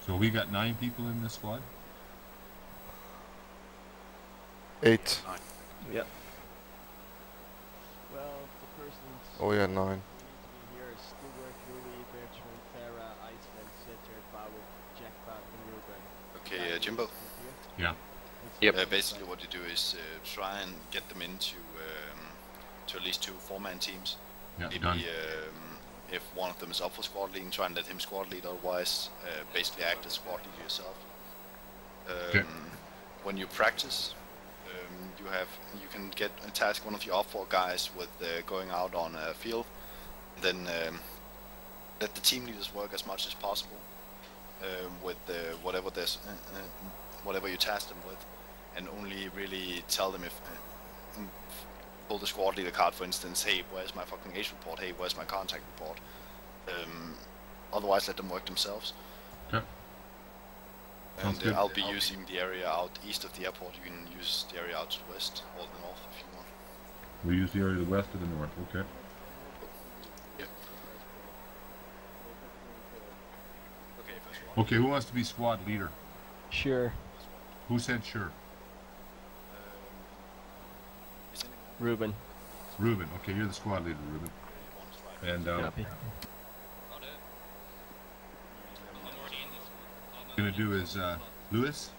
So we got 9 people in this squad? 8. 9. Yep. Well, the persons Oh yeah, 9. who need to be here is Stuart, Louis, Bertrand, Farah, Iceman, Sitter, Paul, Jackpot, and Ruben. Okay, Jimbo. Yeah. Yep. Basically what you do is try and get them into to at least 2 4-man teams. Yeah, Maybe done. If one of them is up for squad leading, try and let him squad lead, otherwise basically act as squad leader yourself. Okay. When you practice, you can task one of your up 4 guys with going out on a field, then let the team leaders work as much as possible with whatever you task them with, and only really tell them if pull the squad leader card, for instance. Hey, where's my fucking age report? Hey, where's my contact report? Otherwise, let them work themselves. Okay. And I'll be using the area out east of the airport. You can use the area out to the west or the north if you want. We use the area to the west or the north, okay. Yeah. Okay, who wants to be squad leader? Sure. Who said sure? Ruben. Ruben, okay, you're the squad leader, Ruben. And gonna do is Lewis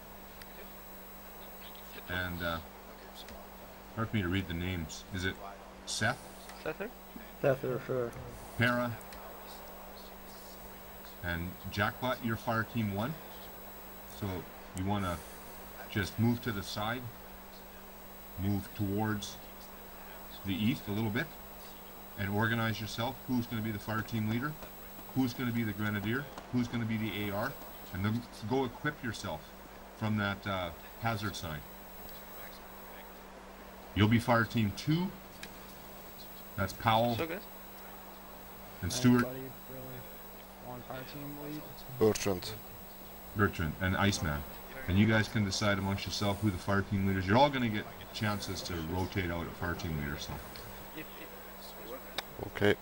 and hard for me to read the names. Is it Seth? Sether? Sether, sure. Para and Jackpot, you're fire team 1. So you want to just move to the side, move towards the east a little bit, and organize yourself. Who's going to be the fire team leader? Who's going to be the grenadier? Who's going to be the AR? And then go equip yourself from that hazard sign. You'll be fire team 2. That's Powell and Stewart. On fire team lead? Bertrand. And Iceman. And you guys can decide amongst yourself who the fire team leaders. You're all going to get chances to rotate out at fire team leader. So. Okay.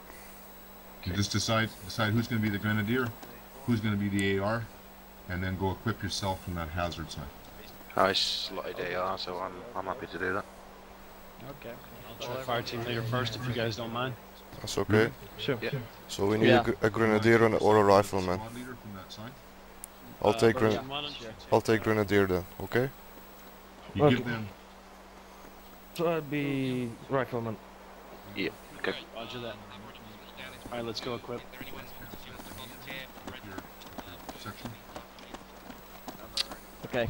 You just decide who's going to be the grenadier, who's going to be the AR, and then go equip yourself from that hazard sign. I slotted AR, so I'm happy to do that. Okay. I'll try fire team leader first if you guys don't mind. That's okay. Sure. Yeah. So we need a grenadier and or a rifleman. I'll take I'll take grenadier then. Okay. You give them. So I'd be rifleman. Yeah. Okay. Roger that. All right, let's go equip. Okay.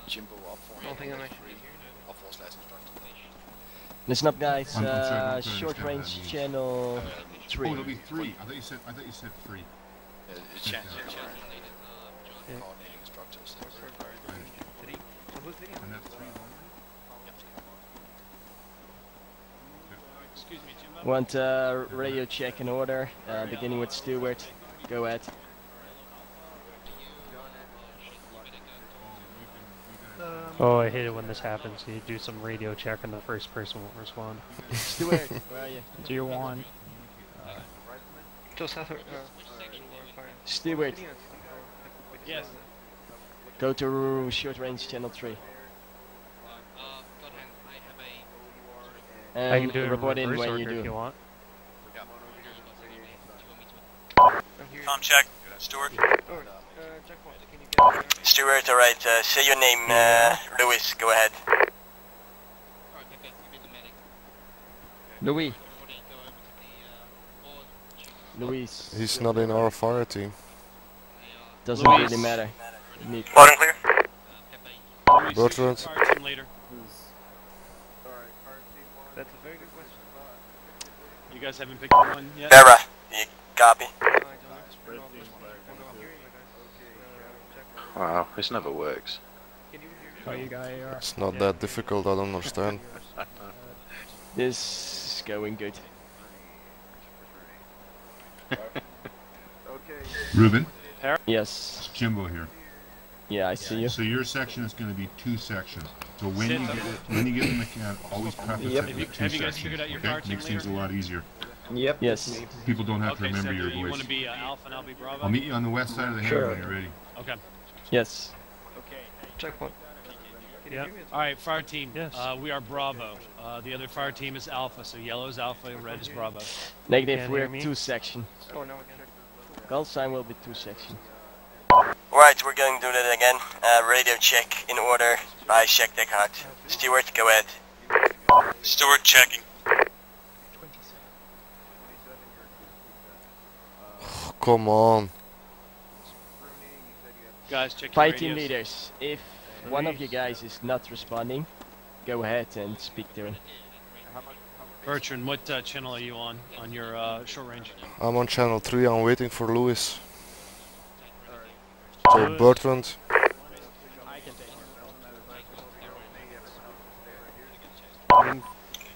Jimbo up for. I don't think I'm actually Up for / instructor. Listen up, guys. I'm sorry, Short range channel 3. Oh, it'll be 3. I thought you said 3. It's channel. Coordinating instructors. And that's 3. Excuse me, Jimbo. Want radio check in order, beginning with Stewart. Go ahead. Oh, I hate it when this happens. You do some radio check and the first person won't respond. Stuart, where are you? Do you want? Stuart. Yes. Go to short range channel 3. I can And do it in report in reverse when you order if do. you want. Tom check. Stuart. Stuart, alright, say your name, Louis, go ahead. Louis. Louis. He's not in our fire team. Doesn't really matter. Need Loud and clear. Bertrand. Team leader. That's a very good question. You guys haven't picked one yet? Vera, you copy? Wow, this never works. How you guys are? It's not that difficult, I don't understand. This is going good. Ruben? Yes. It's Jimbo here. Yeah, I see you. So your section is going to be 2 sections. So when you get in the camp, always preface it with 2 Have you guys sections. figured out your Okay? fire team Makes things a leader? lot easier. Yep. Yes. People don't have to Okay, remember so your you want voice. to be Alpha and I'll be Bravo? I'll meet you on the west side of the hangar when you're ready. Okay. Yes. Checkpoint. Yeah. All right, fire team. Yes. We are Bravo. The other fire team is Alpha. So yellow is Alpha, red is Bravo. Negative, Can't we're hear me? 2 section. Oh no, Call sign will be 2 section. Right, we're going to do that again. Radio check in order by check deck hard. Stewart, go ahead. Stewart checking. Come on. Guys, check your Fire team radios. leaders, if one of you guys is not responding, go ahead and speak to him. Bertrand, what channel are you on your short range? I'm on channel 3, I'm waiting for Louis. So Bertrand.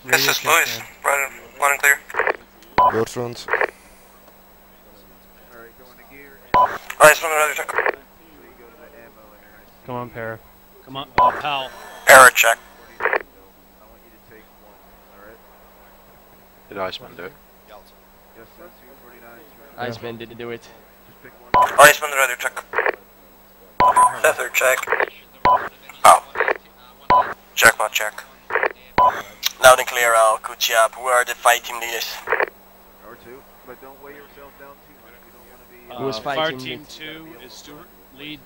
This is Louis. Loud and clear. Bertrand. Alright, so another check. Come on, Para. Come on, pal. Error check. Did Iceman do it? Iceman didn't do it. Iceman, another check. Feather check. Oh. Jackpot check. Loud and clear, Al. Good job. Who are the fight team leaders? R2, but don't weigh yourself down too much. You don't want to be. Who is Fire fighting team lead? 2 is Stuart. Lead.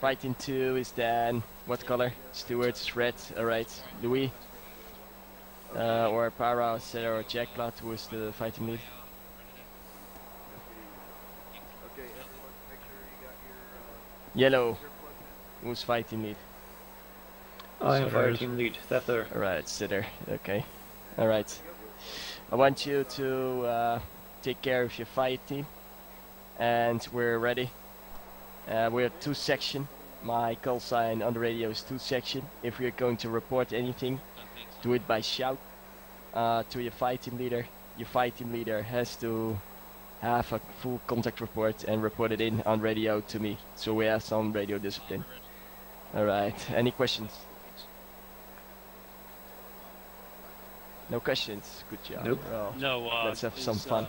Fighting 2 is Dan. What color? Stuart is red. Alright. Louis. Or Para, Sarah, or Jackpot, who is the fighting lead? Yellow. Who's fighting lead? I am fire team lead. Thefter. Alright, Sitter. Okay. Alright. I want you to take care of your fight team. And we're ready. We're 2 section. My call sign on the radio is 2 section. If we're going to report anything, do it by shout to your fight team leader. Your fight team leader has to have a full contact report and report it in on radio to me. So we have some radio discipline. Alright, any questions? No questions? Good job. Nope. Well, No, let's have some fun.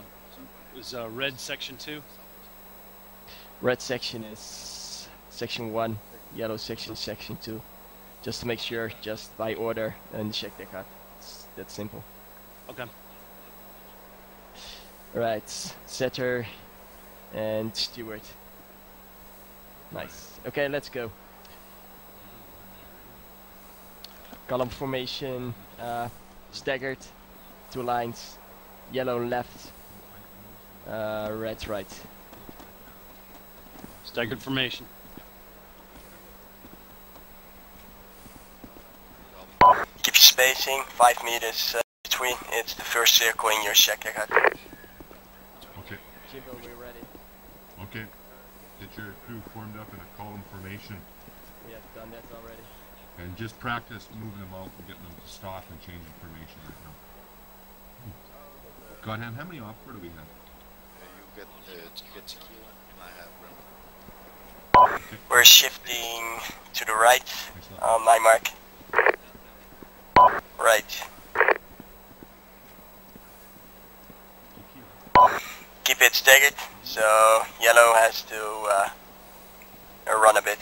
Is red section 2? Red section is section 1, yellow section is section 2. Just to make sure, just by order and check the card. It's that simple. Okay. Right, Setter and Stewart. Nice. Okay, let's go. Column formation, staggered, 2 lines, yellow left, red right. Staggered formation. Keep your spacing, 5 meters between. It's the first circle in your check deck hard. Okay. Jimbo, we're ready. Okay. Get your crew formed up in a column formation. We have done that already. And just practice moving them out and getting them to stop and change information right now. Godham, how many off-board do we have? You get tequila, and I have rum. We're shifting to the right on my mark. Right. Keep it staggered, so yellow has to run a bit.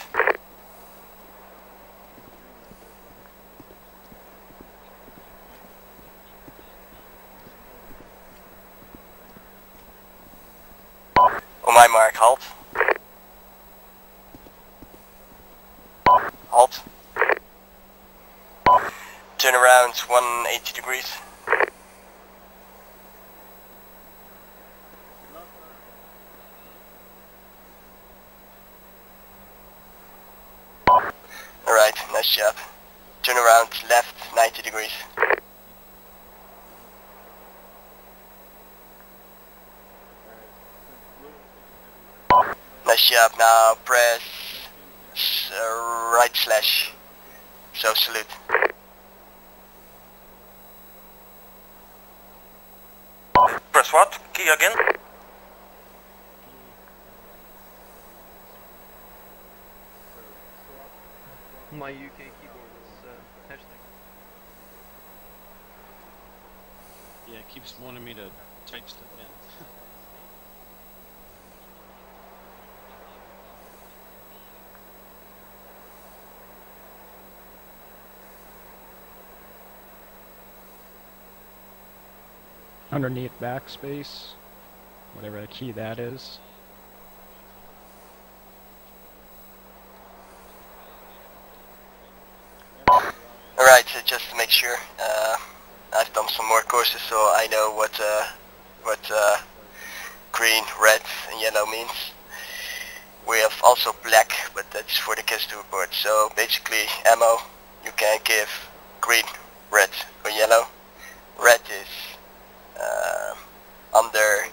On my mark, halt. Halt. Turn around 180 degrees. Alright, nice job. Turn around left 90 degrees. Nice job, now press right slash. So salute. Press what? Key again? My UK keyboard is hashtag. Yeah, it keeps wanting me to type stuff in. Underneath backspace, whatever the key that is. Alright, so just to make sure, I've done some more courses so I know what green, red and yellow means. We have also black, but that's for the cast report. So basically ammo, you can give green, red or yellow. Red is under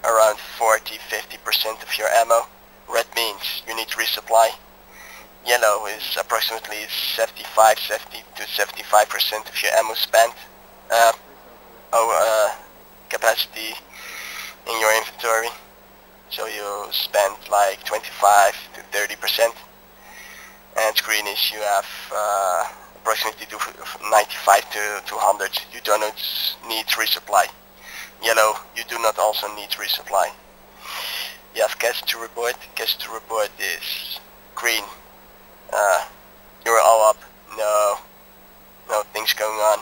around 40-50% of your ammo. Red means you need to resupply. Yellow is approximately 70 to 75% of your ammo spent, capacity in your inventory. So you spend like 25 to 30%. And green is you have approximately 95 to 100. You do not need resupply. Yellow, you do not also need resupply. You have cash to report. Cash to report is green. You're all up. No things going on.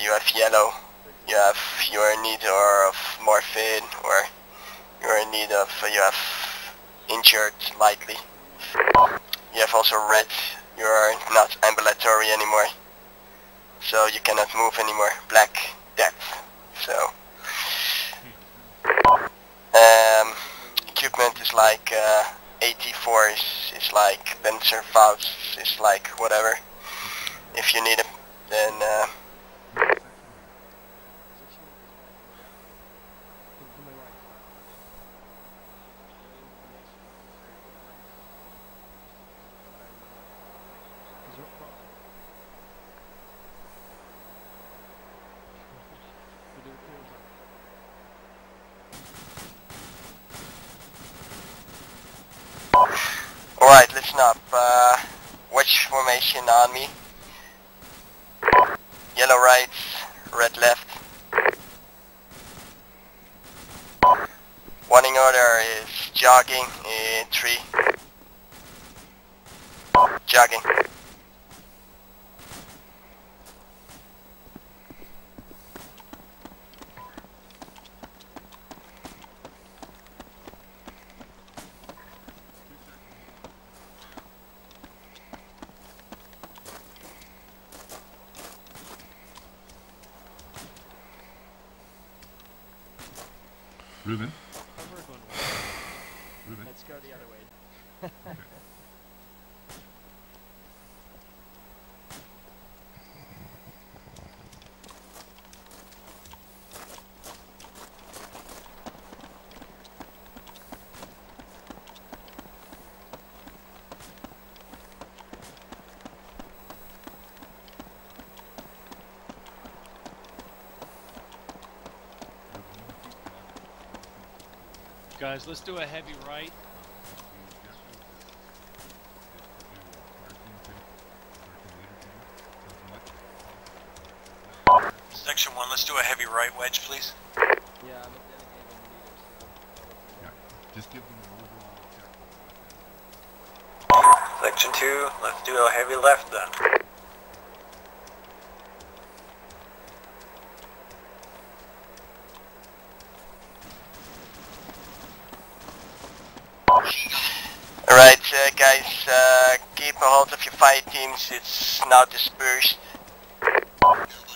You have yellow. You have you're in need of morphine, or you're in need of you have injured lightly. You have also red. You're not ambulatory anymore, so you cannot move anymore. Black, death. So equipment is like 84 is like Benzer Faust is like whatever. If you need them, then alright, listen up. Watch formation on me. Yellow right, red left. Warning order is jogging in 3. Jogging. Ruben? Ruben? Let's go the other way. Okay. Guys, let's do a heavy right. Section 1, let's do a heavy right wedge, please. Yeah, I'm a delegating leader, so... Yeah, just give them an overall objective. Section 2, let's do a heavy left then. Alright, guys, keep a hold of your fight teams, it's now dispersed.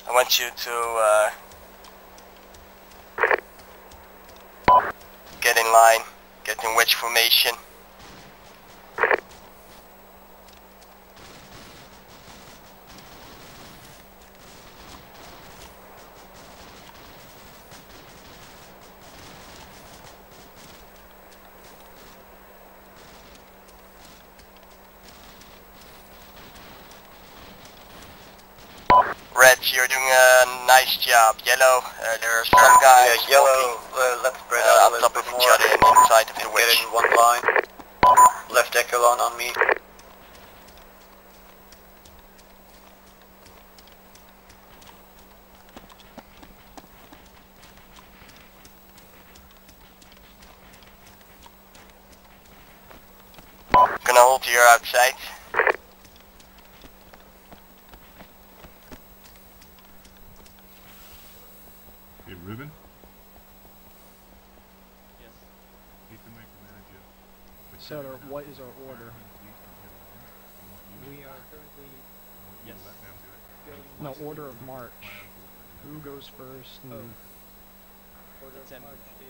I want you to get in line, get in wedge formation. Red, you're doing a nice job. Yellow, there are some guys yellow, let's spread out on top of each other and inside of the wedge. Get in one line. Left echelon on me. Gonna hold here outside. Hey, Ruben? Yes. Hate to micromanage you. but So you're what is our order? We are currently... Yes. No, order of march. Who goes first? And Order of march is...